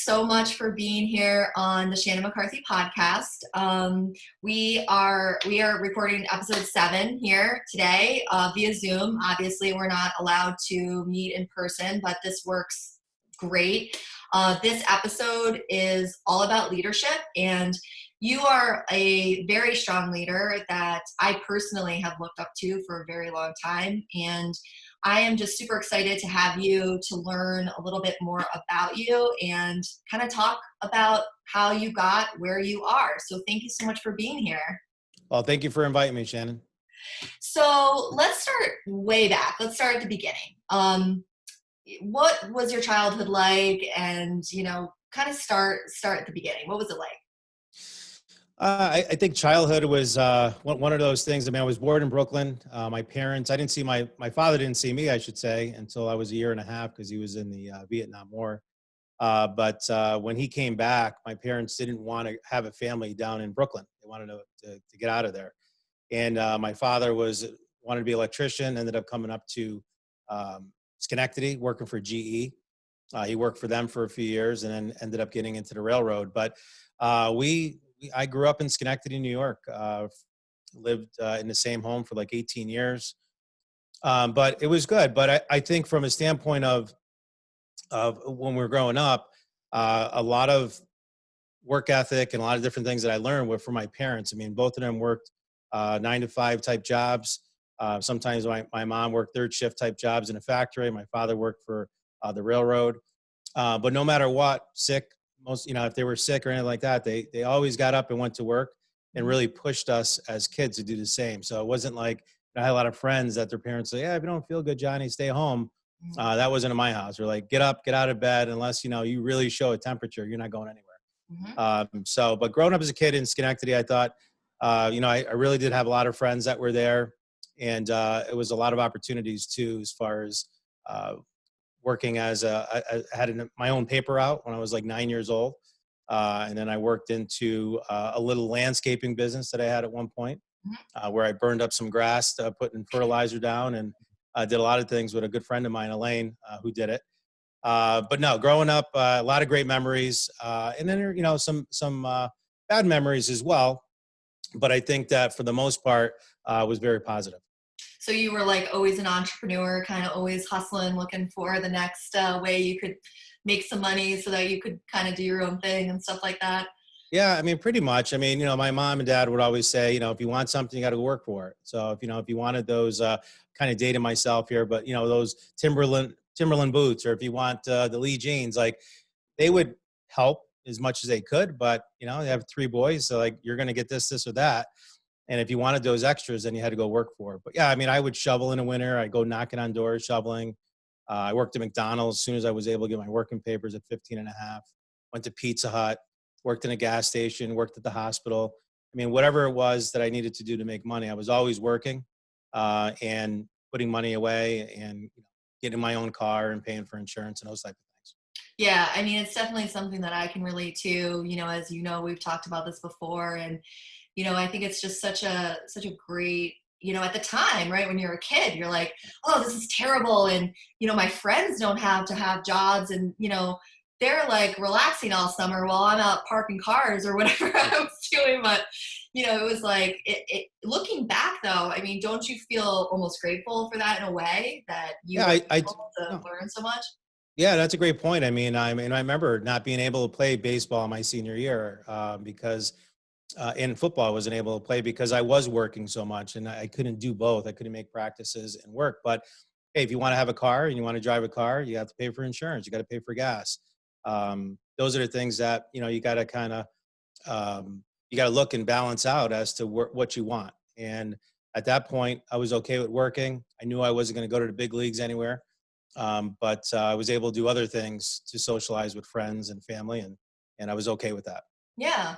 so much for being here on the Shannon McCarthy podcast. We are recording episode 7 here today via Zoom. Obviously, we're not allowed to meet in person, but this works great. This episode is all about leadership, and you are a very strong leader that I personally have looked up to for a very long time, and I am just super excited to have you to learn a little bit more about you and kind of talk about how you got where you are. So thank you so much for being here. Well, thank you for inviting me, Shannon. So let's start way back. Let's start at the beginning. What was your childhood like? And, kind of start at the beginning. What was it like? I think childhood was one of those things. I mean, I was born in Brooklyn. My parents, I didn't see my father didn't see me, I should say, until I was a year and a half because he was in the Vietnam War. But when he came back, my parents didn't want to have a family down in Brooklyn. They wanted to get out of there. And my father wanted to be an electrician, ended up coming up to Schenectady, working for GE. He worked for them for a few years and then ended up getting into the railroad. But I grew up in Schenectady, New York, lived in the same home for like 18 years. But it was good. But I think from a standpoint of when we were growing up, a lot of work ethic and a lot of different things that I learned were from my parents. I mean, both of them worked 9-to-5 type jobs. Sometimes my mom worked third shift type jobs in a factory. My father worked for the railroad. But no matter what, sick, if they were sick or anything like that, they always got up and went to work and really pushed us as kids to do the same. So it wasn't like I had a lot of friends that their parents say, "Yeah, if you don't feel good, Johnny, stay home." That wasn't in my house. We're like, get up, get out of bed. Unless, you really show a temperature, you're not going anywhere. But growing up as a kid in Schenectady, I thought, I really did have a lot of friends that were there. And it was a lot of opportunities too, as far as working I had my own paper route when I was like 9 years old. And then I worked into a little landscaping business that I had at one point where I burned up some grass, putting fertilizer down, and did a lot of things with a good friend of mine, Elaine, who did it. But no, growing up, a lot of great memories. And then, some bad memories as well. But I think that for the most part was very positive. So you were like always an entrepreneur, kind of always hustling, looking for the next way you could make some money so that you could kind of do your own thing and stuff like that. Yeah, I mean, pretty much. I mean, my mom and dad would always say, if you want something, you got to work for it. So if you wanted those kind of dating myself here, but those Timberland boots, or if you want the Lee jeans, like they would help as much as they could. But they have 3 boys, so like you're going to get this or that. And if you wanted those extras, then you had to go work for it. But yeah, I mean, I would shovel in the winter. I'd go knocking on doors, shoveling. I worked at McDonald's as soon as I was able to get my working papers at 15 and a half. Went to Pizza Hut, worked in a gas station, worked at the hospital. I mean, whatever it was that I needed to do to make money, I was always working and putting money away and getting my own car and paying for insurance and those type of things. Yeah, I mean, it's definitely something that I can relate to. As we've talked about this before, and I think it's just such a great, at the time, right, when you're a kid, you're like, oh, this is terrible, and my friends don't have to have jobs, and they're like relaxing all summer while I'm out parking cars or whatever I was doing. But it was like looking back though, I mean, don't you feel almost grateful for that in a way that you were able to learn so much? Yeah, that's a great point. I mean, I remember not being able to play baseball my senior year because in football I wasn't able to play because I was working so much and I couldn't do both. I couldn't make practices and work. But hey, if you want to have a car and you want to drive a car, you have to pay for insurance. You got to pay for gas. Those are the things that you got to kind of you got to look and balance out as to what you want. And at that point, I was okay with working. I knew I wasn't going to go to the big leagues anywhere. But I was able to do other things to socialize with friends and family, and I was okay with that. Yeah.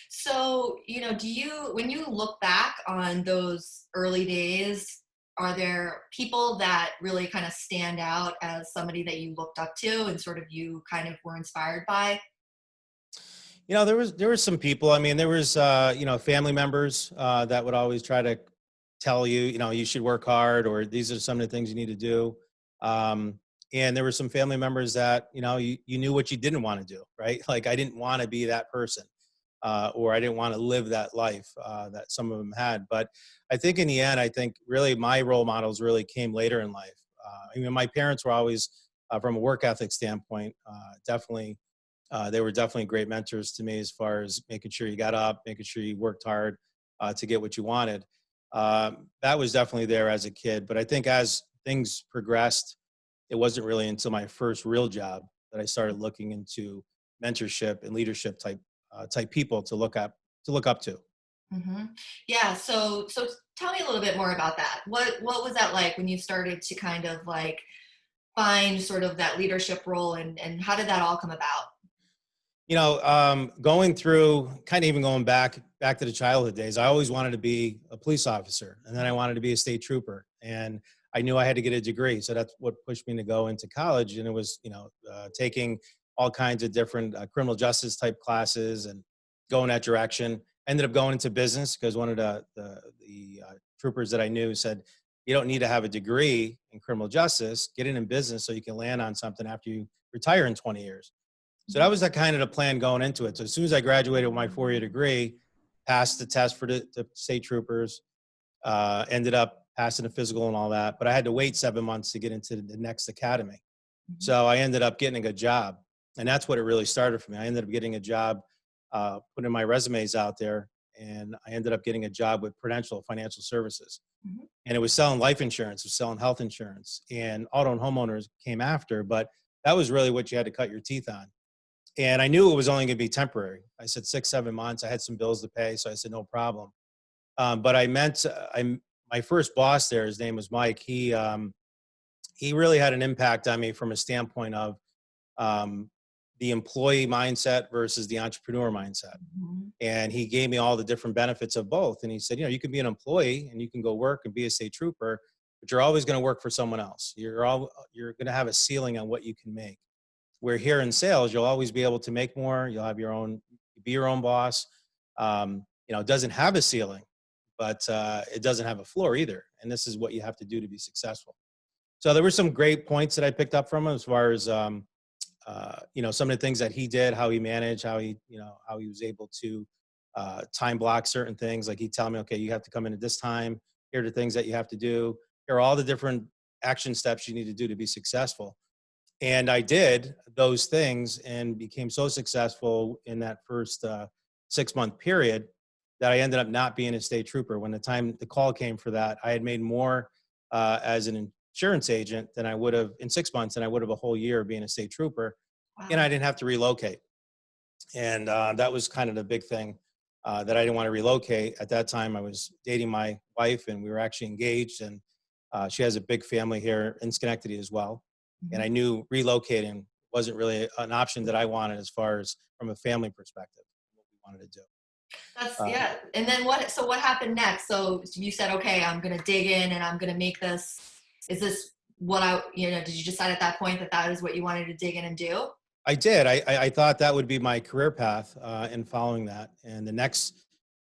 So, when you look back on those early days, are there people that really kind of stand out as somebody that you looked up to and sort of you kind of were inspired by? There was some people. I mean, there was family members that would always try to tell you, you should work hard, or these are some of the things you need to do. And there were some family members that, you knew what you didn't want to do, right? Like I didn't want to be that person, or I didn't want to live that life that some of them had. But I think in the end, I think really my role models really came later in life. My parents were always, from a work ethic standpoint, definitely, they were definitely great mentors to me as far as making sure you got up, making sure you worked hard to get what you wanted. That was definitely there as a kid. But I think as things progressed, it wasn't really until my first real job that I started looking into mentorship and leadership type people to look up to. Hmm. Yeah. So tell me a little bit more about that. What was that like when you started to kind of like find sort of that leadership role, and how did that all come about? Going through, kind of even going back to the childhood days, I always wanted to be a police officer, and then I wanted to be a state trooper, and I knew I had to get a degree, so that's what pushed me to go into college. And it was, taking all kinds of different criminal justice type classes and going that direction. Ended up going into business because one of the troopers that I knew said, "You don't need to have a degree in criminal justice. Get in business so you can land on something after you retire in 20 years." So that was the kind of the plan going into it. So as soon as I graduated with my 4-year degree, passed the test for the state troopers, ended up passing the physical and all that, but I had to wait 7 months to get into the next academy. Mhm. So I ended up getting a job, and that's what it really started for me. I ended up getting a job, putting my resumes out there, and I ended up getting a job with Prudential Financial Services. Mhm. And it was selling life insurance, it was selling health insurance, and auto and homeowners came after, but that was really what you had to cut your teeth on. And I knew it was only going to be temporary. I said 6, 7 months. I had some bills to pay, so I said no problem. But my first boss there. His name was Mike. He really had an impact on me from a standpoint of um, the employee mindset versus the entrepreneur mindset. Mhm. And he gave me all the different benefits of both. And he said, you can be an employee and you can go work and be a state trooper, but you're always going to work for someone else. You're going to have a ceiling on what you can make. Where here in sales, you'll always be able to make more. You'll have be your own boss. It doesn't have a ceiling, but it doesn't have a floor either. And this is what you have to do to be successful. So there were some great points that I picked up from him as far as, some of the things that he did, how he managed, how he was able to time block certain things. Like he'd tell me, okay, you have to come in at this time. Here are the things that you have to do. Here are all the different action steps you need to do to be successful. And I did those things and became so successful in that first 6 month period that I ended up not being a state trooper. When the time the call came for that, I had made more as an insurance agent than I would have in 6 months than I would have a whole year being a state trooper. And Wow. I didn't have to relocate. And that was kind of the big thing, that I didn't want to relocate. At that time, I was dating my wife and we were actually engaged. And she has a big family here in Schenectady as well. And I Mhm. knew relocating wasn't really an option that I wanted as far as from a family perspective, what we wanted to do. That's Uh, yeah. And then what happened next? So you said, okay, I'm gonna dig in and I'm gonna make this. Is this what did you decide at that point that that is what you wanted to dig in and do? I did. I thought that would be my career path in following that. And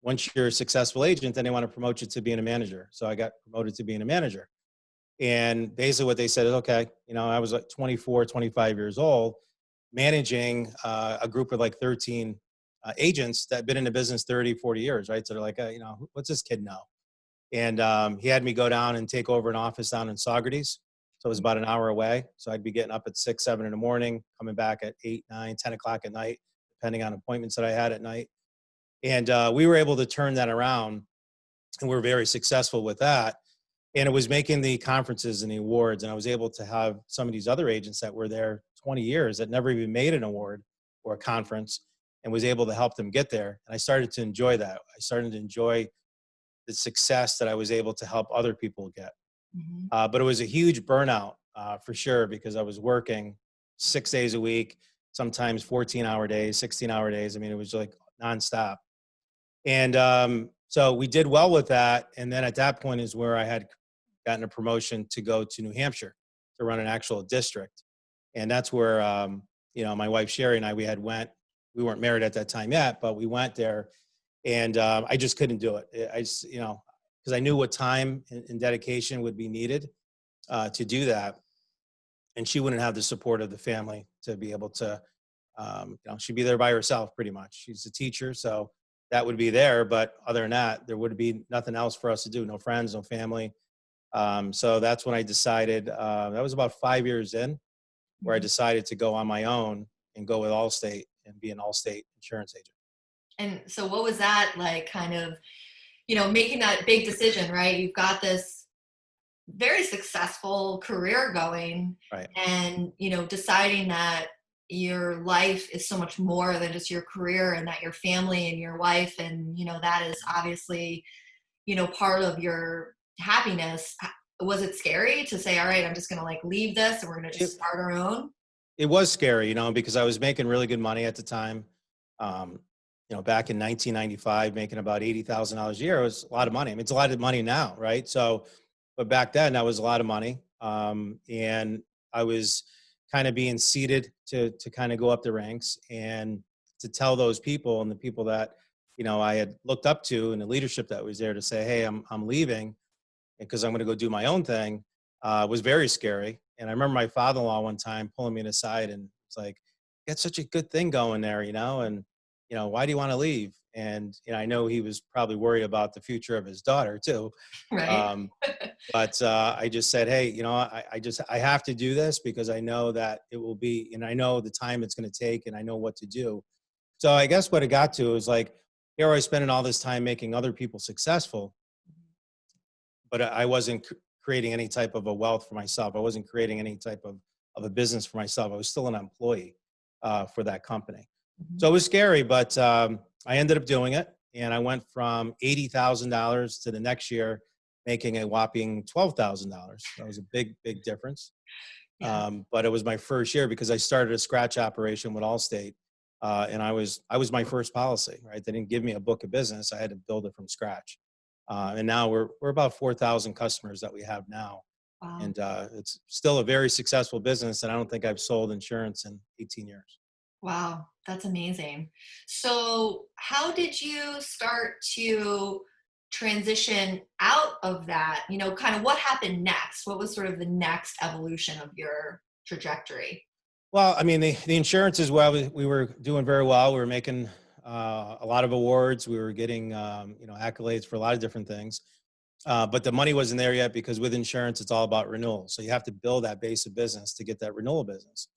once you're a successful agent, then they want to promote you to being a manager. So I got promoted to being a manager. And basically what they said is, okay, I was like 24, 25 years old, managing a group of like 13 agents that had been in the business 30, 40 years, right? So they're like, what's this kid know? And he had me go down and take over an office down in Saugerties. So it was about an hour away. So I'd be getting up at 6, 7 in the morning, coming back at 8, 9, 10 o'clock at night, depending on appointments that I had at night. And we were able to turn that around, and we were very successful with that. And it was making the conferences and the awards. And I was able to have some of these other agents that were there 20 years that never even made an award or a conference, and was able to help them get there. And I started to enjoy that. I started to enjoy the success that I was able to help other people get. Mhm. But it was a huge burnout for sure, because I was working 6 days a week, sometimes 14-hour days, 16-hour days. I mean, it was like nonstop. And so we did well with that. And then at that point is where I had gotten a promotion to go to New Hampshire to run an actual district. And that's where, my wife Sherry and I, we weren't married at that time yet, but we went there, and I just couldn't do it. I just, because I knew what time and dedication would be needed to do that. and she wouldn't have the support of the family to be able to, she'd be there by herself pretty much. She's a teacher, so that would be there. But other than that, there would be nothing else for us to do. No friends, no family. So that's when I decided, that was about 5 years in, where I Mhm. decided to go on my own and go with Allstate and be an Allstate insurance agent. And so what was that like, kind of, making that big decision, right? You've got this very successful career going, Right. and deciding that your life is so much more than just your career, and that your family and your wife, and that is obviously part of your happiness. Was it scary to say, all right, I'm just going to like leave this and we're going to just It, start our own? it was scary, because I was making really good money at the time. Um, back in 1995, making about $80,000 a year was a lot of money. I mean, it's a lot of money now, right? So, but back then that was a lot of money. And I was kind of being seated to kind of go up the ranks and to tell those people and the people that, I had looked up to and the leadership that was there to say, hey, I'm leaving because I'm going to go do my own thing, was very scary. And I remember my father-in-law one time pulling me aside and it's like, "You got such a good thing going there, and why do you want to leave?" And I know he was probably worried about the future of his daughter too. Right. Um, but I just said, hey, I have to do this because I know that it will be, and I know the time it's going to take, and I know what to do. So I guess what it got to is like, here I was spending all this time making other people successful, but I wasn't creating any type of a wealth for myself. I wasn't creating any type of a business for myself. I was still an employee for that company. Mhm. So it was scary, but I ended up doing it. And I went from $80,000 to the next year making a whopping $12,000. That was a big, big difference. Yeah. But it was my first year because I started a scratch operation with Allstate. And I was my first policy, right? They didn't give me a book of business. I had to build it from scratch. And now we're about 4,000 customers that we have now. Wow. And it's still a very successful business. And I don't think I've sold insurance in 18 years. Wow, that's amazing. So, how did you start to transition out of that? Kind of what happened next? What was sort of the next evolution of your trajectory? Well, I mean, the insurance as well, we were doing very well. We were making a lot of awards. We were getting, accolades for a lot of different things. But the money wasn't there yet because with insurance, it's all about renewal. So you have to build that base of business to get that renewal business.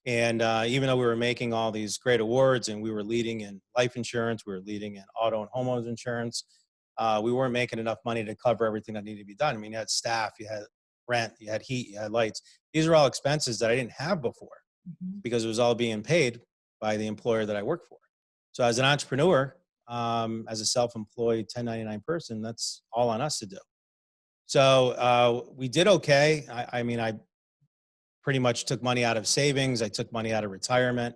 And even though we were making all these great awards and we were leading in life insurance, we were leading in auto and homeowners insurance, we weren't making enough money to cover everything that needed to be done. I mean, you had staff, you had rent, you had heat, you had lights. These are all expenses that I didn't have before Mhm. because it was all being paid by the employer that I worked for. So as an entrepreneur, as a self-employed 1099 person, that's all on us to do. So we did okay. I mean, I pretty much took money out of savings. I took money out of retirement.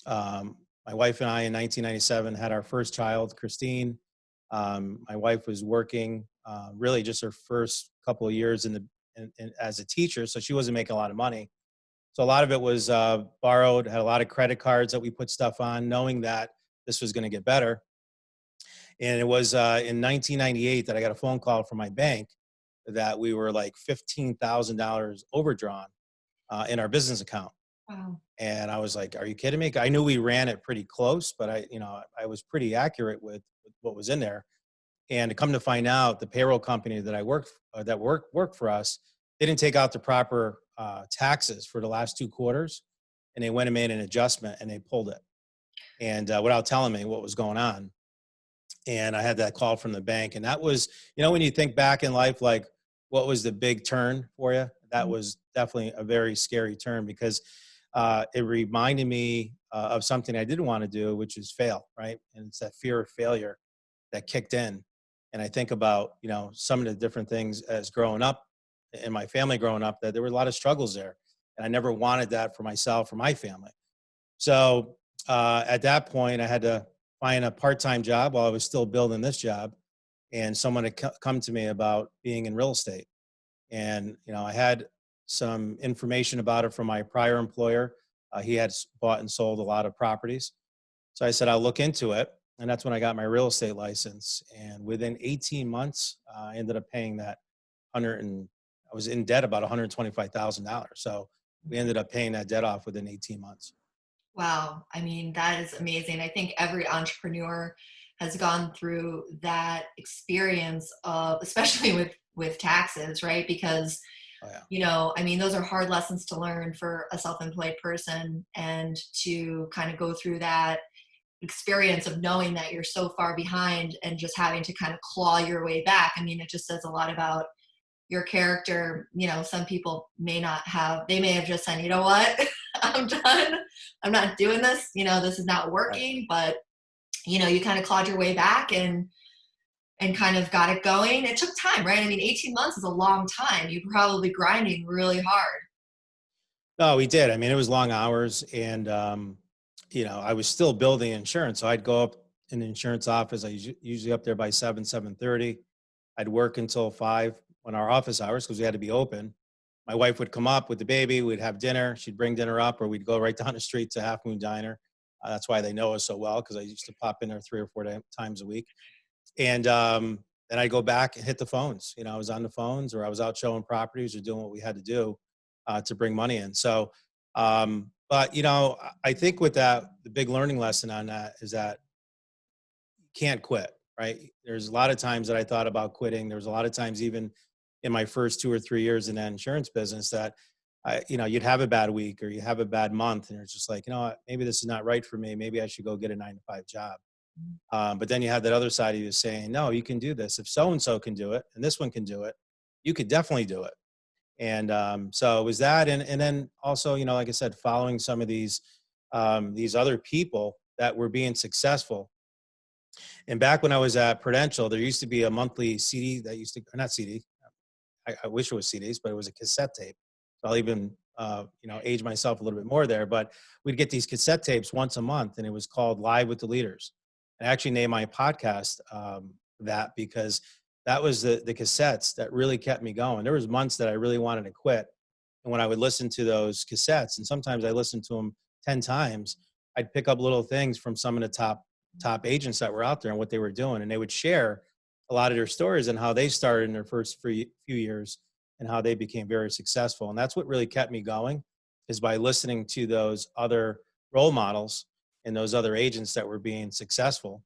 Um, my wife and I in 1997 had our first child, Christine. My wife was working really just her first couple of years as a teacher, so she wasn't making a lot of money. So a lot of it was borrowed. Had a lot of credit cards that we put stuff on, knowing that this was going to get better. And it was in 1998 that I got a phone call from my bank that we were like $15,000 overdrawn in our business account. Wow. And I was like, "Are you kidding me?" I knew we ran it pretty close, but I was pretty accurate with what was in there. And to come to find out, the payroll company that I worked for us, they didn't take out the proper taxes for the last 2 quarters, and they went and made an adjustment and they pulled it, and without telling me what was going on. And I had that call from the bank, and that was, when you think back in life, like what was the big turn for you? That Mhm. was definitely a very scary turn because it reminded me of something I didn't want to do, which is fail, right? And it's that fear of failure that kicked in. And I think about, some of the different things as growing up in my family growing up, that there were a lot of struggles there. And I never wanted that for myself or my family. So at that point, I had to find a part-time job while I was still building this job. And someone had come to me about being in real estate. And, I had some information about it from my prior employer. He had bought and sold a lot of properties. So I said, I'll look into it. And that's when I got my real estate license. And within 18 months, I ended up paying that 100 and I was in debt about $125,000. So we ended up paying that debt off within 18 months. Wow. I mean, that is amazing. I think every entrepreneur has gone through that experience of, especially with taxes, right? Because, Oh yeah. I mean, those are hard lessons to learn for a self-employed person, and to kind of go through that experience of knowing that you're so far behind and just having to kind of claw your way back. I mean, it just says a lot about your character. Some people may not have, they may have just said, you know what, I'm done. I'm not doing this. This is not Right. working. But, you kind of clawed your way back and kind of got it going. It took time, right? I mean, 18 months is a long time. You were probably grinding really hard. No, we did. I mean, it was long hours, and I was still building insurance. So I'd go up in the insurance office. Usually up there by 7:30. I'd work until 5 when our office hours, because we had to be open. My wife would come up with the baby. We'd have dinner. She'd bring dinner up, or we'd go right down the street to Half Moon Diner. That's why they know us so well, because I used to pop in there 3 or 4 times a week. And then I'd go back and hit the phones. I was on the phones, or I was out showing properties, or doing what we had to do to bring money in. So, but I think with that, the big learning lesson on that is that you can't quit. Right? There's a lot of times that I thought about quitting. There was a lot of times, even in my first 2 or 3 years in that insurance business, that you'd have a bad week, or you have a bad month, and it's just like, what, maybe this is not right for me. Maybe I should go get a 9 to 5 job. But then you have that other side of you saying, no, you can do this. If so-and-so can do it, and this one can do it, you could definitely do it. And so it was that. And then also, like I said, following some of these other people that were being successful. And back when I was at Prudential, there used to be a monthly CD that used to, or not CD, I wish it was CDs, but it was a cassette tape. So I'll even, age myself a little bit more there, but we'd get these cassette tapes once a month, and it was called Live with the Leaders. I actually named my podcast that, because that was the cassettes that really kept me going. There was months that I really wanted to quit. And when I would listen to those cassettes, and sometimes I listened to them 10 times, I'd pick up little things from some of the top agents that were out there and what they were doing. And they would share a lot of their stories and how they started in their first few years, and how they became very successful. And that's what really kept me going, is by listening to those other role models and those other agents that were being successful.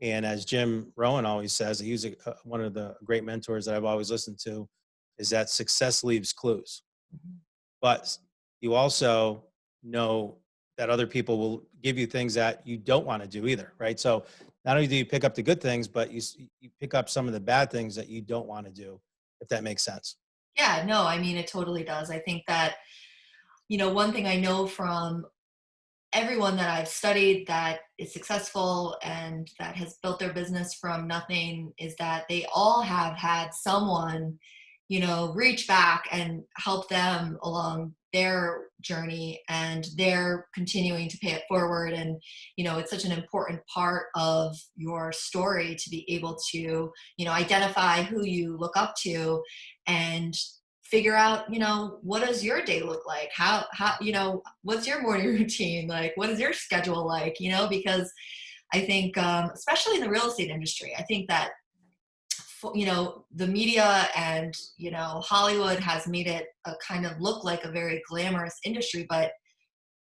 And as Jim Rohn always says, he's one of the great mentors that I've always listened to, is that success leaves clues. But you also know that other people will give you things that you don't want to do either, right? So not only do you pick up the good things, but you pick up some of the bad things that you don't want to do, if that makes sense. Yeah, no, I mean, it totally does. I think that, one thing I know from everyone that I've studied that is successful and that has built their business from nothing is that they all have had someone, reach back and help them along their journey, and they're continuing to pay it forward. And, it's such an important part of your story to be able to, identify who you look up to, and figure out, what does your day look like? How, what's your morning routine? Like, what is your schedule like? Because I think, especially in the real estate industry, I think that, the media and, Hollywood has made it a kind of look like a very glamorous industry, but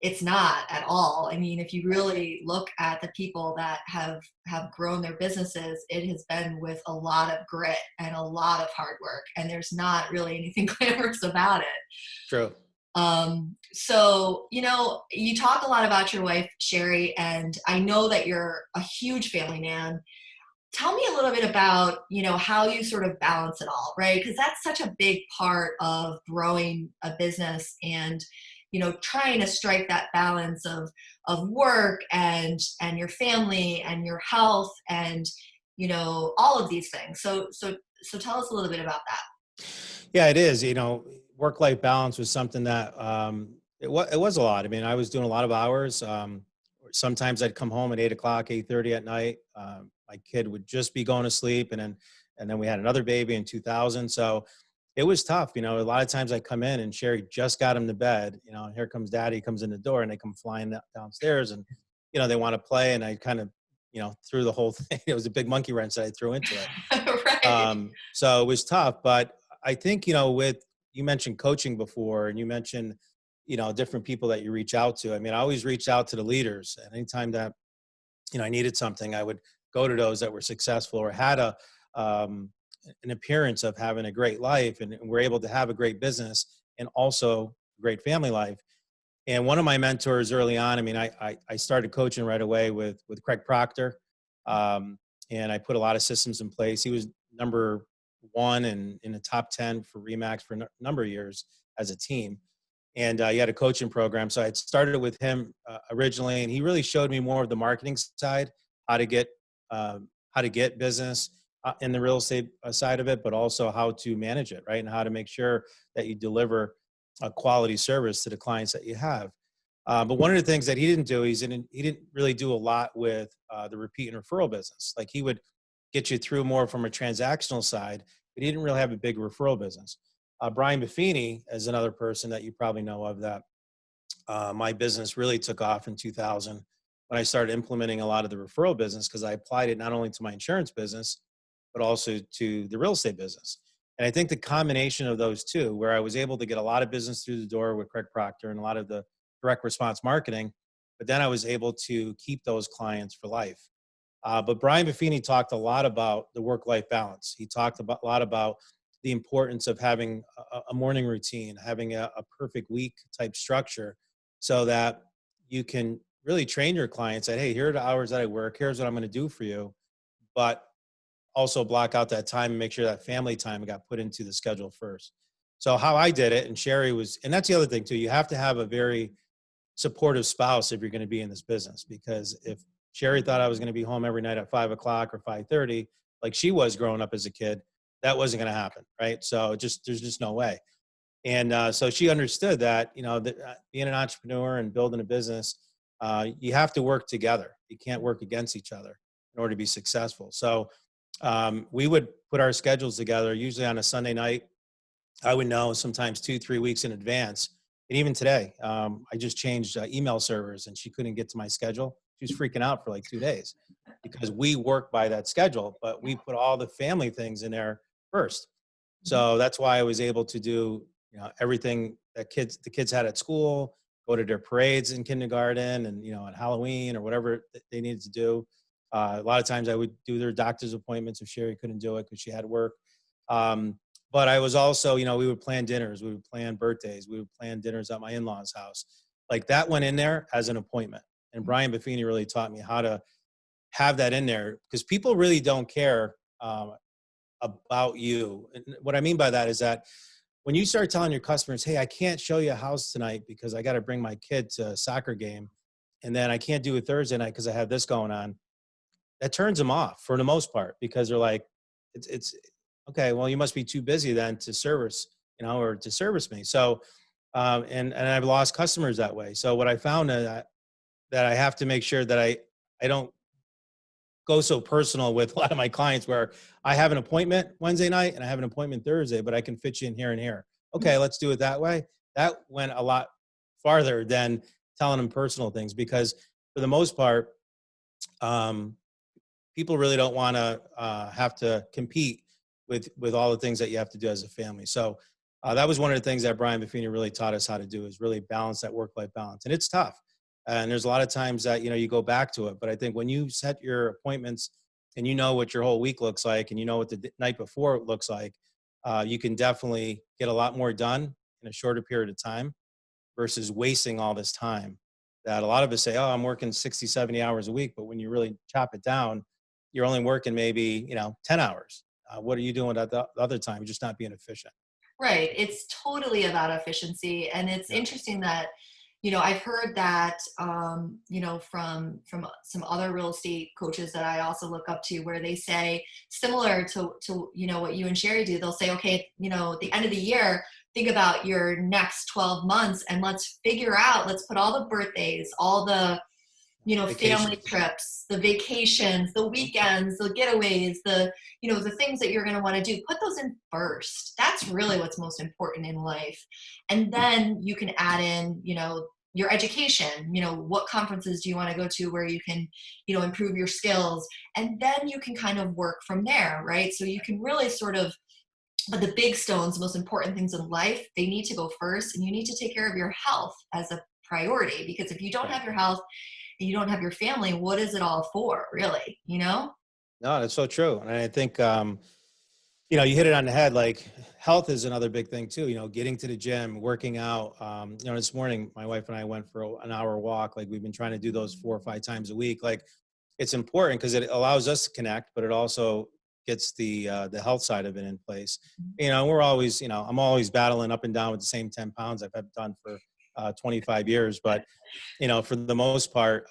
it's not at all. I mean, if you really look at the people that have grown their businesses, it has been with a lot of grit and a lot of hard work, and there's not really anything glamorous about it. True. So, you talk a lot about your wife, Sherry, and I know that you're a huge family man. Tell me a little bit about, how you sort of balance it all, right? Because that's such a big part of growing a business, and, trying to strike that balance of work and your family and your health and, all of these things. So tell us a little bit about that. Yeah, it is. Work-life balance was something that it was a lot. I mean, I was doing a lot of hours. Sometimes I'd come home at 8 o'clock, 8:30 at night. My kid would just be going to sleep, and then we had another baby in 2000. So it was tough. A lot of times I come in and Sherry just got him to bed. And here comes Daddy, comes in the door, and they come flying downstairs, and they want to play, and I kind of threw the whole thing. It was a big monkey wrench that I threw into it. Right. So it was tough, but I think with you mentioned coaching before, and you mentioned different people that you reach out to. I mean, I always reach out to the leaders, and anytime that, I needed something, I would go to those that were successful or had um, an appearance of having a great life and were able to have a great business and also a great family life. And one of my mentors early on, I mean, I started coaching right away with Craig Proctor, and I put a lot of systems in place. He was number one and in the top 10 for Remax for a number of years as a team. And he had a coaching program. So I had started with him originally, and he really showed me more of the marketing side, how to get business in the real estate side of it, but also how to manage it, right, and how to make sure that you deliver a quality service to the clients that you have. But one of the things that he didn't do, he didn't really do a lot with the repeat and referral business. Like he would get you through more from a transactional side, but he didn't really have a big referral business. Brian Buffini is another person that you probably know of that my business really took off in 2000 when I started implementing a lot of the referral business because I applied it not only to my insurance business, but also to the real estate business. And I think the combination of those two, where I was able to get a lot of business through the door with Craig Proctor and a lot of the direct response marketing, but then I was able to keep those clients for life. But Brian Buffini talked a lot about the work-life balance. He talked a lot about the importance of having a morning routine, having a perfect week type structure so that you can really train your clients that, hey, here are the hours that I work, here's what I'm going to do for you, but also block out that time and make sure that family time got put into the schedule first. So how I did it, and Sherry was, and that's the other thing too, you have to have a very supportive spouse if you're going to be in this business, because if Sherry thought I was going to be home every night at 5 o'clock or 5:30, like she was growing up as a kid, that wasn't going to happen, right? So there's just no way. And so she understood that, that being an entrepreneur and building a business, you have to work together. You can't work against each other in order to be successful. So we would put our schedules together, usually on a Sunday night. I would know sometimes 2-3 weeks in advance. And even today, I just changed email servers and she couldn't get to my schedule. She was freaking out for like 2 days because we work by that schedule, but we put all the family things in there first. So that's why I was able to do, everything that the kids had at school, go to their parades in kindergarten and, on Halloween or whatever they needed to do. A lot of times I would do their doctor's appointments if Sherry couldn't do it because she had work. But I was also, we would plan dinners, we would plan birthdays, we would plan dinners at my in-laws' house. Like that went in there as an appointment. And Brian Buffini really taught me how to have that in there because people really don't care about you. And what I mean by that is that when you start telling your customers, hey, I can't show you a house tonight because I got to bring my kid to a soccer game. And then I can't do it Thursday night because I have this going on. That turns them off for the most part because they're like, it's okay, well, you must be too busy then to service, or to service me. So, and I've lost customers that way. So what I found that I have to make sure that I don't go so personal with a lot of my clients where I have an appointment Wednesday night and I have an appointment Thursday, but I can fit you in here and here. Okay, let's do it that way. That went a lot farther than telling them personal things because for the most part, people really don't want to have to compete with all the things that you have to do as a family. So that was one of the things that Brian Buffini really taught us how to do is really balance that work-life balance. And it's tough. And there's a lot of times that, you go back to it. But I think when you set your appointments and you know what your whole week looks like and you know what the night before it looks like, you can definitely get a lot more done in a shorter period of time versus wasting all this time that a lot of us say, oh, I'm working 60, 70 hours a week. But when you really chop it down, you're only working maybe, 10 hours. What are you doing at the other time? You're just not being efficient. Right. It's totally about efficiency. And it's interesting that, I've heard that, from some other real estate coaches that I also look up to where they say similar to what you and Sherry do, they'll say, okay, at the end of the year, think about your next 12 months and let's put all the birthdays, all the, family trips, the vacations, the weekends, the getaways, the things that you're going to want to do, put those in first. That's really what's most important in life. And then you can add in, your education, what conferences do you want to go to where you can, improve your skills. And then you can kind of work from there, right? So you can really sort of But the big stones, the most important things in life, they need to go first, and you need to take care of your health as a priority, because if you don't Right. have your health and you don't have your family, what is it all for, really? You know? No, that's so true. And I think, you hit it on the head. Like health is another big thing too. Getting to the gym, working out. This morning my wife and I went for an hour walk. Like we've been trying to do those 4 or 5 times a week. Like it's important because it allows us to connect, but it also gets the health side of it in place. We're always, I'm always battling up and down with the same 10 pounds I've done for 25 years. But for the most part,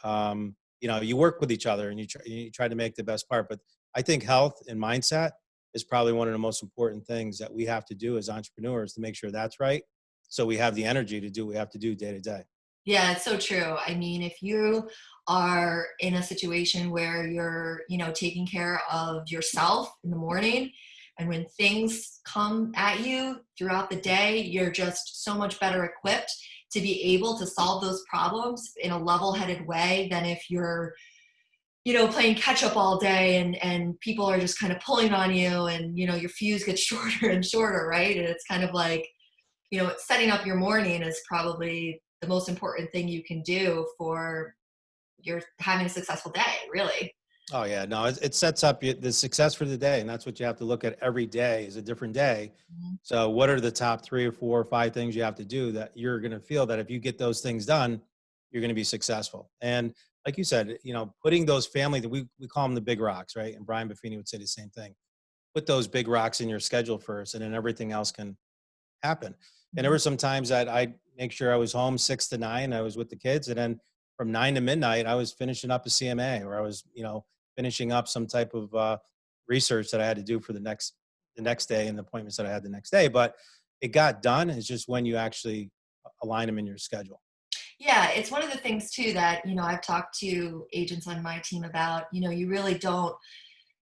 you work with each other and you try to make the best part. But I think health and mindset is probably one of the most important things that we have to do as entrepreneurs to make sure that's right. So we have the energy to do what we have to do day to day. Yeah, it's so true. I mean, if you are in a situation where you're, taking care of yourself in the morning, and when things come at you throughout the day, you're just so much better equipped to be able to solve those problems in a level-headed way than if you're, playing catch up all day, and people are just kind of pulling on you, and, your fuse gets shorter and shorter, right? And it's kind of like, setting up your morning is probably the most important thing you can do for your having a successful day, really. Oh yeah, no, it sets up the success for the day, and that's what you have to look at. Every day is a different day. Mhm. So, what are the top 3 or 4 or 5 things you have to do that you're going to feel that if you get those things done, you're going to be successful? And like you said, putting those family that we call them the big rocks, right? And Brian Buffini would say the same thing. Put those big rocks in your schedule first, and then everything else can happen. And there Mhm. were some times that I'd make sure I was home 6 to 9. I was with the kids, and then from 9 to midnight, I was finishing up a CMA, or I was, finishing up some type of research that I had to do for the next day, and the appointments that I had the next day. But it got done. It's just when you actually align them in your schedule. Yeah, it's one of the things too that, I've talked to agents on my team about. You really don't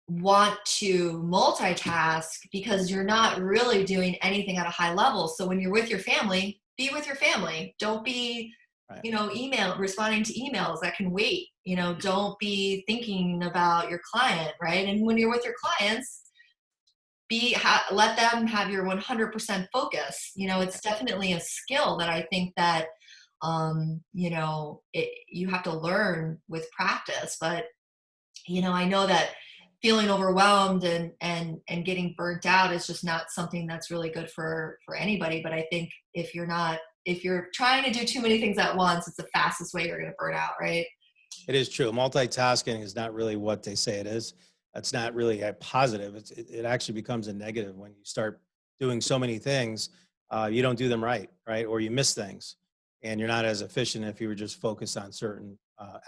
want to multitask because you're not really doing anything at a high level. So when you're with your family, be with your family. Don't be, Right. email responding to emails that can wait. Don't be thinking about your client, right? And when you're with your clients, let them have your 100% focus. It's definitely a skill that I think that you have to learn with practice. But I know that feeling overwhelmed and getting burnt out is just not something that's really good for anybody. But I think if you're trying to do too many things at once, it's the fastest way you're going to burn out, right? It is true. Multitasking is not really what they say it is. That's not really a positive. It actually becomes a negative when you start doing so many things. You don't do them right, right? Or you miss things, and you're not as efficient if you were just focused on certain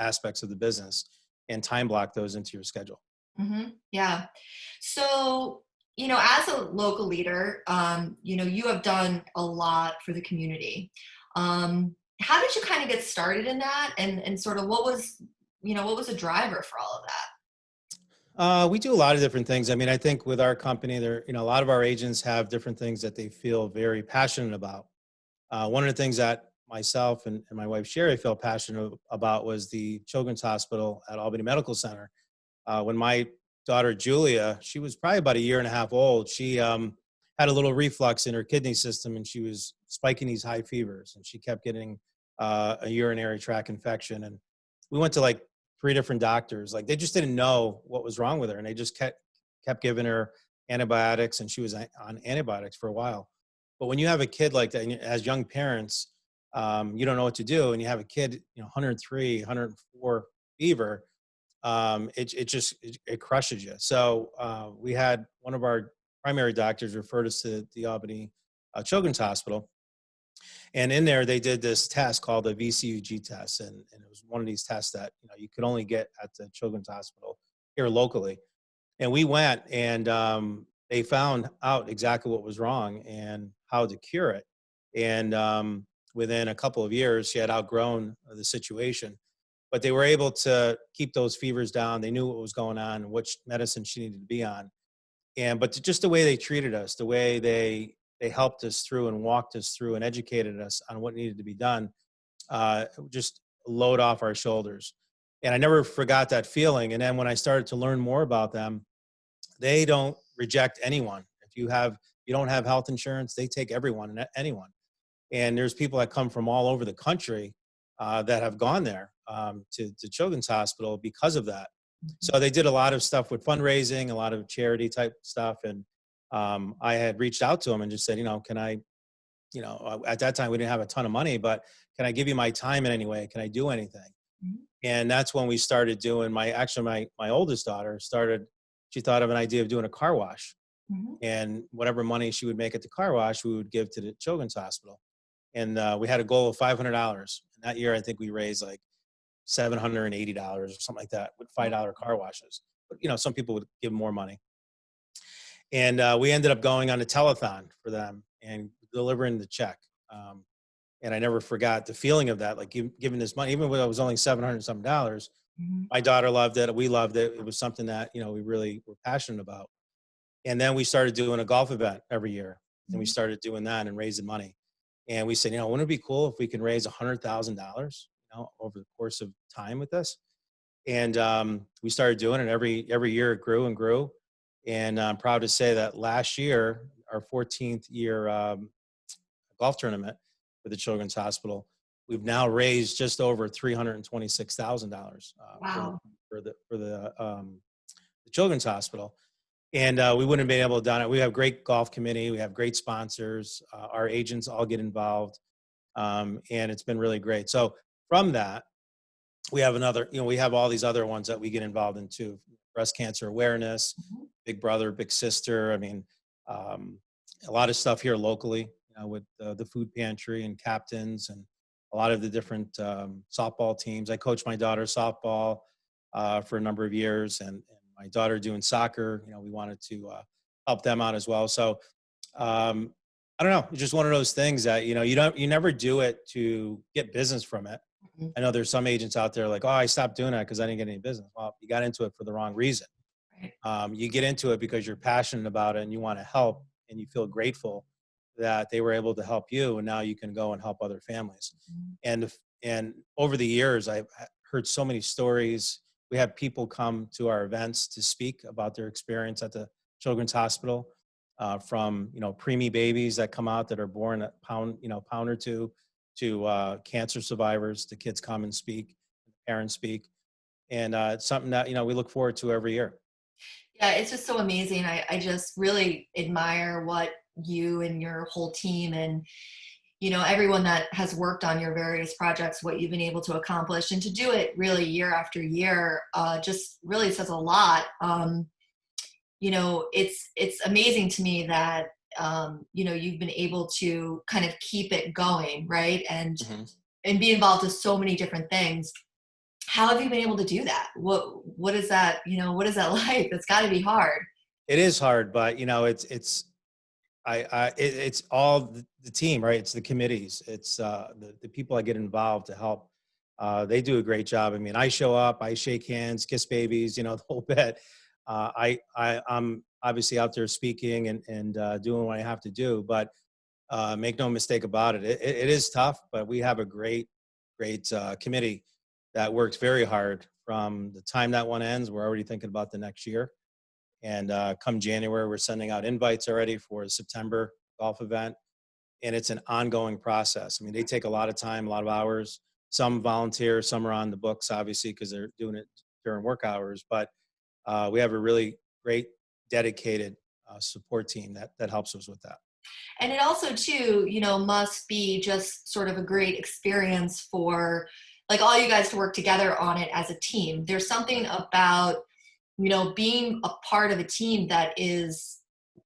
aspects of the business and time block those into your schedule. Yeah. So, as a local leader, you have done a lot for the community. How did you kind of get started in that, and sort of what was a driver for all of that? We do a lot of different things. I mean, I think with our company, there, a lot of our agents have different things that they feel very passionate about. One of the things that myself and my wife Sherry felt passionate about was the Children's Hospital at Albany Medical Center. When my daughter Julia, she was probably about a year and a half old, she had a little reflux in her kidney system, and she was spiking these high fevers, and she kept getting a urinary tract infection. And we went to like 3 different doctors. Like they just didn't know what was wrong with her, and they just kept giving her antibiotics, and she was on antibiotics for a while. But when you have a kid like that, and as young parents, you don't know what to do, and you have a kid, 103, 104 fever, it crushes you. So we had one of our primary doctors referred us to the Albany Children's Hospital, and in there they did this test called the VCUG test, and it was one of these tests that you could only get at the Children's Hospital here locally. And we went, and they found out exactly what was wrong and how to cure it. And within a couple of years, she had outgrown the situation, but they were able to keep those fevers down. They knew what was going on and which medicine she needed to be on. And but just the way they treated us, the way they helped us through and walked us through and educated us on what needed to be done, just load off our shoulders. And I never forgot that feeling. And then when I started to learn more about them, they don't reject anyone. If you have you don't have health insurance, they take everyone and anyone. And there's people that come from all over the country that have gone there to Children's Hospital because of that. So they did a lot of stuff with fundraising, a lot of charity type stuff. And I had reached out to them and just said, can I, at that time we didn't have a ton of money, but can I give you my time in any way? Can I do anything? Mhm. And that's when we started doing my oldest daughter she thought of an idea of doing a car wash, Mhm. and whatever money she would make at the car wash, we would give to the Children's Hospital. And we had a goal of $500. And that year, I think we raised like $780 or something like that with $5 car washes. But, some people would give more money. And we ended up going on a telethon for them and delivering the check. And I never forgot the feeling of that, like giving this money, even though it was only $700 some dollars. Mhm. My daughter loved it. We loved it. It was something that, we really were passionate about. And then we started doing a golf event every year. And we Mhm. started doing that and raising money. And we said, wouldn't it be cool if we can raise $100,000, over the course of time with this? And we started doing it every year. It grew and grew. And I'm proud to say that last year, our 14th year golf tournament for the Children's Hospital, we've now raised just over $326,000 Wow. for the Children's Hospital. And we wouldn't have been able to done it. We have great golf committee. We have great sponsors. Our agents all get involved. And it's been really great. So from that, we have we have all these other ones that we get involved in too. Breast cancer awareness, Mhm. Big Brother, Big Sister. I mean, um, a lot of stuff here locally, with the food pantry and captains and a lot of the different softball teams. I coached my daughter's softball for a number of years, and my daughter doing soccer. We wanted to help them out as well. So um, I don't know. It's just one of those things that you never do it to get business from it. Mhm. I know there's some agents out there like, oh, I stopped doing that because I didn't get any business. Well, you got into it for the wrong reason. Right. You get into it because you're passionate about it and you want to help and you feel grateful that they were able to help you, and now you can go and help other families. Mhm. And over the years, I've heard so many stories. We have people come to our events to speak about their experience at the Children's Hospital, from preemie babies that come out that are born a pound or two, to cancer survivors. The kids come and speak, parents speak, and it's something that we look forward to every year. Yeah, it's just so amazing. I just really admire what you and your whole team and everyone that has worked on your various projects, what you've been able to accomplish, and to do it really year after year, just really says a lot. It's amazing to me that you've been able to kind of keep it going, right? Mhm. And be involved with so many different things. How have you been able to do that? What is that, what is that like? That's got to be hard. It is hard, but it's all the team, right? It's the committees. It's the people that get involved to help. They do a great job. I mean, I show up, I shake hands, kiss babies, the whole bit. I'm obviously out there speaking and doing what I have to do, but make no mistake about it. It is tough, but we have a great committee that works very hard. From the time that one ends, we're already thinking about the next year. And come January, we're sending out invites already for the September golf event. And it's an ongoing process. I mean, they take a lot of time, a lot of hours. Some volunteer, some are on the books, obviously, because they're doing it during work hours. But we have a really great, dedicated support team that helps us with that. And it also too, must be just sort of a great experience for like all you guys to work together on it as a team. There's something about, being a part of a team that is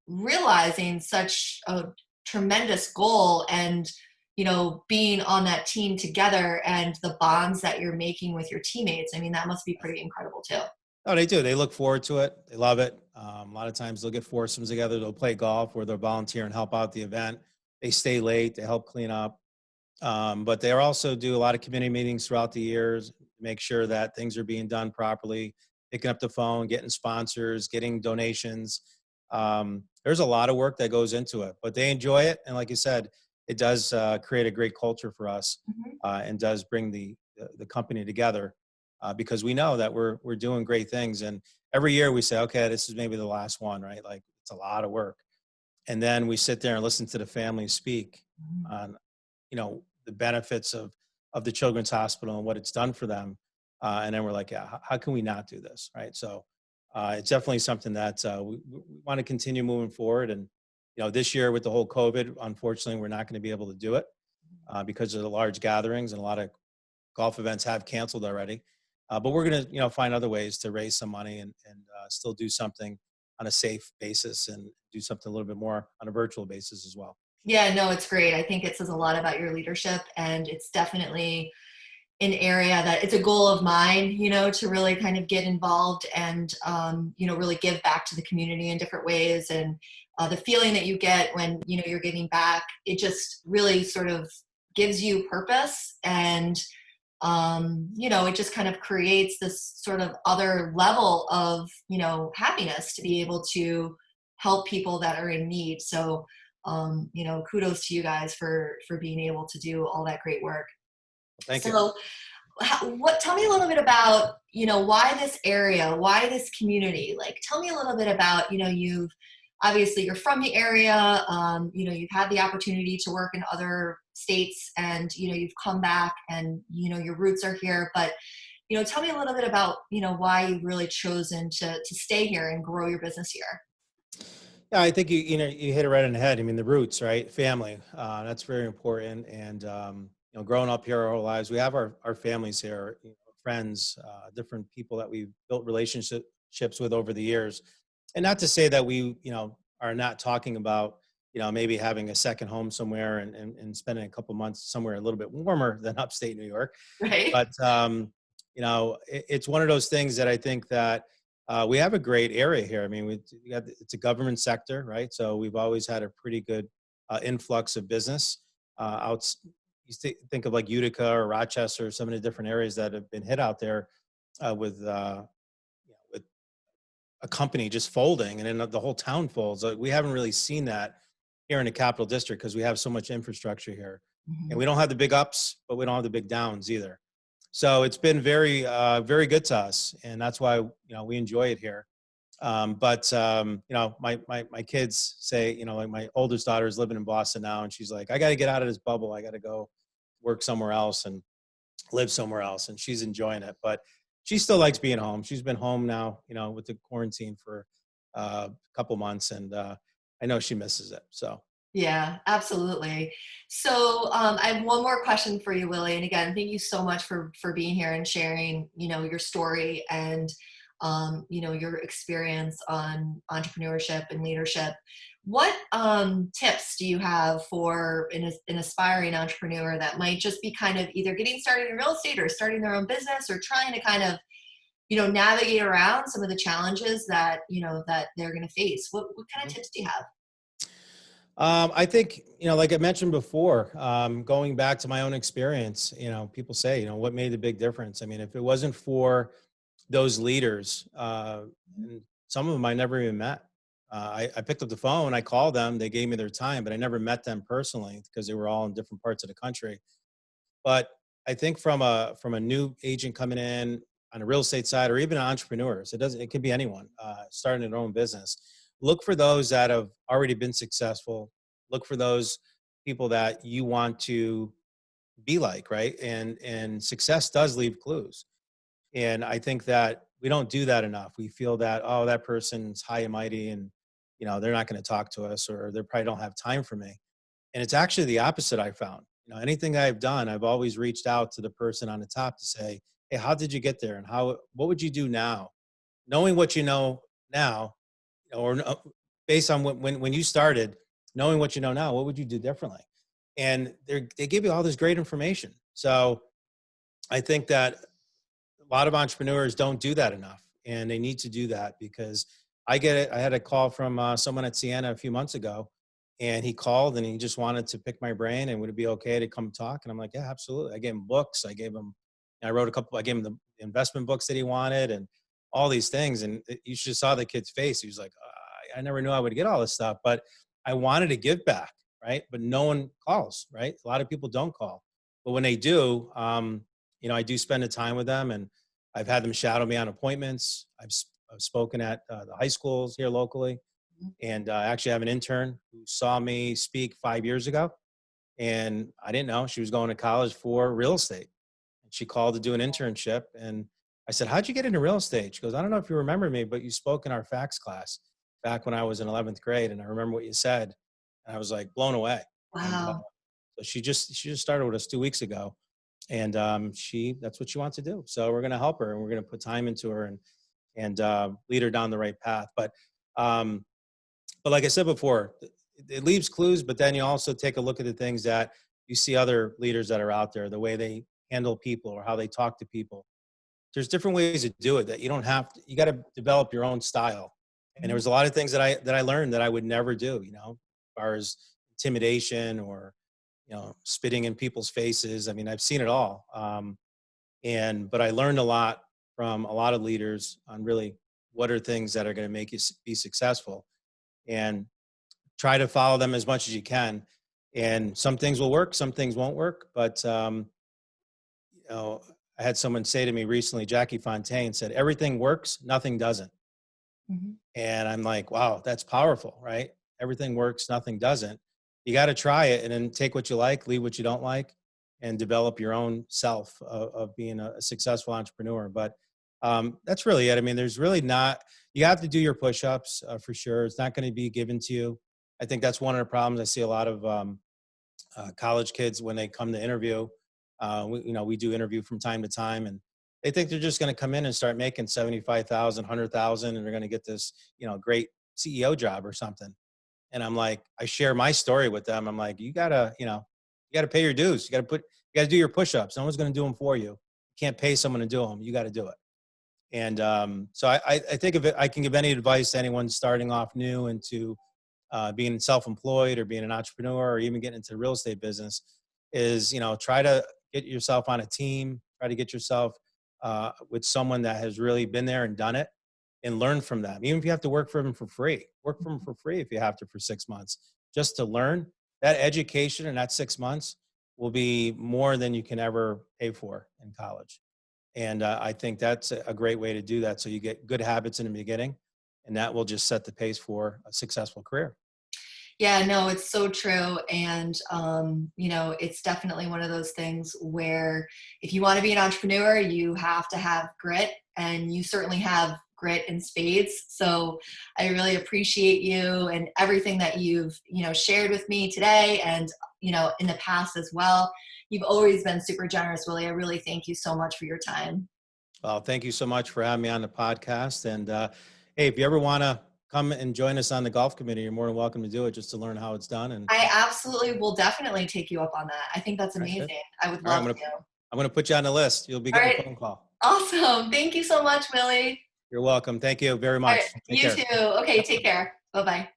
realizing such a tremendous goal and, being on that team together and the bonds that you're making with your teammates. I mean, that must be pretty incredible too. Oh, they do. They look forward to it. They love it. A lot of times they'll get foursomes together. They'll play golf or they'll volunteer and help out the event. They stay late. They help clean up. But they also do a lot of committee meetings throughout the years, make sure that things are being done properly, picking up the phone, getting sponsors, getting donations. There's a lot of work that goes into it, but they enjoy it. And like you said, it does create a great culture for us, Mhm. and does bring the company together, because we know that we're doing great things. And every year we say, okay, this is maybe the last one, right? Like it's a lot of work. And then we sit there and listen to the families speak Mhm. on, the benefits of the children's hospital and what it's done for them. And then we're like, yeah, how can we not do this? Right. So it's definitely something that we want to continue moving forward. And, this year with the whole COVID, unfortunately, we're not going to be able to do it because of the large gatherings, and a lot of golf events have canceled already. But we're going to, find other ways to raise some money and still do something on a safe basis and do something a little bit more on a virtual basis as well. Yeah, no, it's great. I think it says a lot about your leadership, and it's definitely an area that it's a goal of mine, to really kind of get involved and, really give back to the community in different ways. And the feeling that you get when, you're giving back, it just really sort of gives you purpose. And, it just kind of creates this sort of other level of, happiness to be able to help people that are in need. So, kudos to you guys for being able to do all that great work. Well, thank you. So, tell me a little bit about, why this area, why this community? Like, tell me a little bit about, you've obviously you're from the area, you've had the opportunity to work in other states, and, you've come back and, your roots are here. But, tell me a little bit about, why you've really chosen to stay here and grow your business here. Yeah, I think you hit it right on the head. I mean, the roots, right? Family, that's very important. And growing up here our whole lives, we have our families here, friends, different people that we've built relationships with over the years. And not to say that we, are not talking about, maybe having a second home somewhere and spending a couple months somewhere a little bit warmer than upstate New York. Right. But it's one of those things that I think that we have a great area here. I mean, we got it's a government sector, right? So we've always had a pretty good influx of business. Out, think of like Utica or Rochester, some of the different areas that have been hit out there with a company just folding, and then the whole town folds. We haven't really seen that here in the Capital District because we have so much infrastructure here, and Mhm. we don't have the big ups, but we don't have the big downs either. So it's been very good to us, and that's why we enjoy it here. But my kids say, like my oldest daughter is living in Boston now, and she's like, I got to get out of this bubble. I got to go work somewhere else and live somewhere else, and she's enjoying it. But she still likes being home. She's been home now, with the quarantine for a couple months, and I know she misses it. So Yeah, absolutely. So I have one more question for you, Willie. And again, thank you so much for being here and sharing, your story and your experience on entrepreneurship and leadership. What tips do you have for an aspiring entrepreneur that might just be kind of either getting started in real estate or starting their own business or trying to kind of, navigate around some of the challenges that, that they're going to face? What kind of Mhm. tips do you have? I think, like I mentioned before, going back to my own experience, people say, what made the big difference? I mean, if it wasn't for those leaders, and some of them I never even met. I picked up the phone, I called them, they gave me their time, but I never met them personally because they were all in different parts of the country. But I think from a new agent coming in on a real estate side, or even entrepreneurs, it could be anyone starting their own business. Look for those that have already been successful. Look for those people that you want to be like, right? And success does leave clues. And I think that we don't do that enough. We feel that, oh, that person's high and mighty, and they're not going to talk to us, or they probably don't have time for me. And it's actually the opposite I found. Anything I've done, I've always reached out to the person on the top to say, hey, how did you get there? And what would you do now? Knowing what you know now, based on when you started, knowing what you know now, what would you do differently? And they give you all this great information. So I think that a lot of entrepreneurs don't do that enough, and they need to do that because I get it. I had a call from someone at Siena a few months ago, and he called and he just wanted to pick my brain and would it be okay to come talk? And I'm like, yeah, absolutely. I gave him books. I wrote a couple. I gave him the investment books that he wanted and all these things. And you should have saw the kid's face. He was like, I never knew I would get all this stuff, but I wanted to give back, right? But no one calls, right? A lot of people don't call, but when they do, I do spend the time with them, and I've had them shadow me on appointments. I've spoken at the high schools here locally. And I actually have an intern who saw me speak 5 years ago. And I didn't know she was going to college for real estate. And she called to do an internship. And I said, "How'd you get into real estate?" She goes, "I don't know if you remember me, but you spoke in our fax class back when I was in 11th grade. And I remember what you said." And I was like blown away. And Wow. so she just started with us 2 weeks ago. And that's what she wants to do. So we're going to help her, and we're going to put time into her, and lead her down the right path. Um, but like I said before, it leaves clues, but then you also take a look at the things that you see other leaders that are out there, the way they handle people or how they talk to people. There's different ways to do it that you don't have to, you got to develop your own style. And there Mhm. was a lot of things that I learned that I would never do, as far as intimidation or, spitting in people's faces. I mean, I've seen it all. But I learned a lot from a lot of leaders on really what are things that are going to make you be successful, and try to follow them as much as you can. And some things will work, some things won't work. But you know, I had someone say to me recently, Jackie Fontaine said, "Everything works, nothing doesn't." Mhm. And I'm like, wow, that's powerful, right? Everything works, nothing doesn't. You got to try it and then take what you like, leave what you don't like, and develop your own self of being a successful entrepreneur. But that's really it. I mean, there's really not, you have to do your push ups for sure. It's not going to be given to you. I think that's one of the problems. I see a lot of college kids when they come to interview. We do interview from time to time, and they think they're just going to come in and start making 75,000, 100,000, and they're going to get this, great CEO job or something. And I'm like, I share my story with them. I'm like, you gotta pay your dues. You gotta do your push-ups. No one's going to do them for you. You can't pay someone to do them. You got to do it. And so I think if I can give any advice to anyone starting off new into being self-employed or being an entrepreneur or even getting into the real estate business, is try to get yourself on a team, try to get yourself with someone that has really been there and done it, and learn from them. Even if you have to work for them for free, work for them for free if you have to for 6 months, just to learn. That education in that 6 months will be more than you can ever pay for in college. And I think that's a great way to do that. So you get good habits in the beginning, and that will just set the pace for a successful career. Yeah, no, it's so true. And, it's definitely one of those things where if you want to be an entrepreneur, you have to have grit, and you certainly have grit in spades. So I really appreciate you and everything that you've, shared with me today and, in the past as well. You've always been super generous, Willie. I really thank you so much for your time. Well, thank you so much for having me on the podcast. And hey, if you ever want to come and join us on the golf committee, you're more than welcome to do it just to learn how it's done. And I absolutely will definitely take you up on that. I think that's all right, good. amazing. I would All right, love to. I'm gonna put you on the list. You'll be All getting a right. phone call. Awesome. Thank you so much, Willie. You're welcome. Thank you very All right. much. Take You care. too. Okay. Yep. Take care. Bye bye.